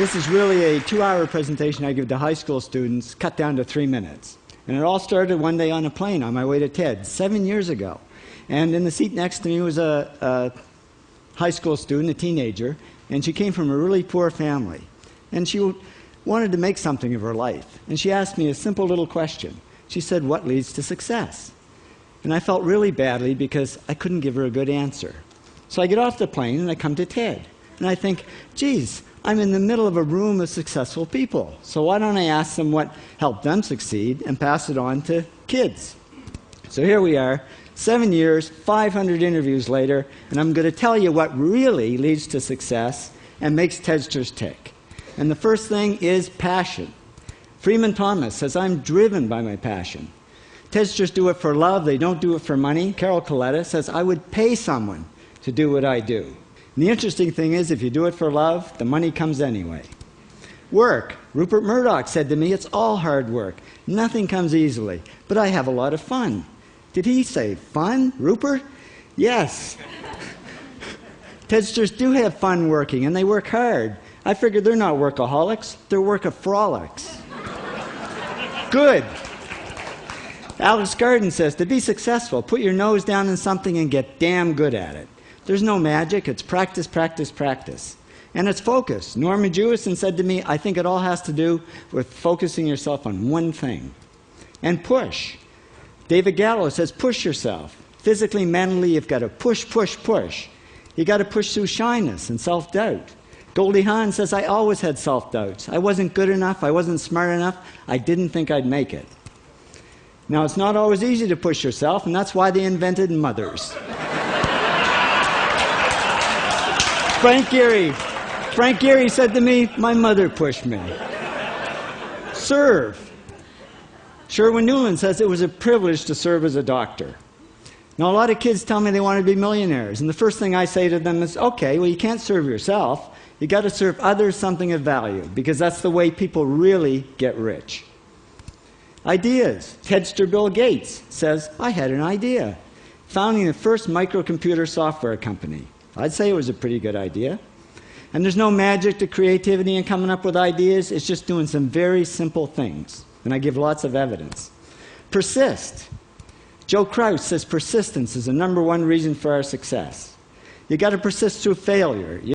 This is really a 2-hour presentation I give to high school students, cut down to 3 minutes. And it all started one day on a plane on my way to TED, 7 years ago. And in the seat next to me was a high school student, a teenager, and she came from a really poor family. And she wanted to make something of her life. And she asked me a simple little question. She said, "What leads to success?" And I felt really badly because I couldn't give her a good answer. So I get off the plane and I come to TED. And I think, geez, I'm in the middle of a room of successful people. So why don't I ask them what helped them succeed and pass it on to kids? So here we are, 7 years, 500 interviews later, and I'm going to tell you what really leads to success and makes TEDsters tick. And the first thing is passion. Freeman Thomas says, "I'm driven by my passion." TEDsters do it for love, they don't do it for money. Carol Coletta says, "I would pay someone to do what I do." And the interesting thing is, if you do it for love, the money comes anyway. Work. Rupert Murdoch said to me, "It's all hard work. Nothing comes easily, but I have a lot of fun." Did he say fun, Rupert? Yes. TEDsters do have fun working, and they work hard. I figured they're not workaholics, they're workaholics. Good. Alex Garden says, "To be successful, put your nose down in something and get damn good at it." There's no magic, it's practice, practice, practice. And it's focus. Norman Jewison said to me, "I think it all has to do with focusing yourself on one thing." And push. David Gallo says, "Push yourself. Physically, mentally, you've got to push, push, push. You've got to push through shyness and self-doubt." Goldie Hawn says, "I always had self-doubts. I wasn't good enough, I wasn't smart enough, I didn't think I'd make it." Now, it's not always easy to push yourself, and that's why they invented mothers. Frank Gehry said to me, "My mother pushed me." Serve. Sherwin Newland says, "It was a privilege to serve as a doctor." Now, a lot of kids tell me they want to be millionaires, and the first thing I say to them is, okay, well, you can't serve yourself. You got to serve others something of value, because that's the way people really get rich. Ideas. TEDster Bill Gates says, "I had an idea. Founding the first microcomputer software company." I'd say it was a pretty good idea. And there's no magic to creativity and coming up with ideas. It's just doing some very simple things. And I give lots of evidence. Persist. Joe Kraus says persistence is the #1 reason for our success. You got to persist through failure.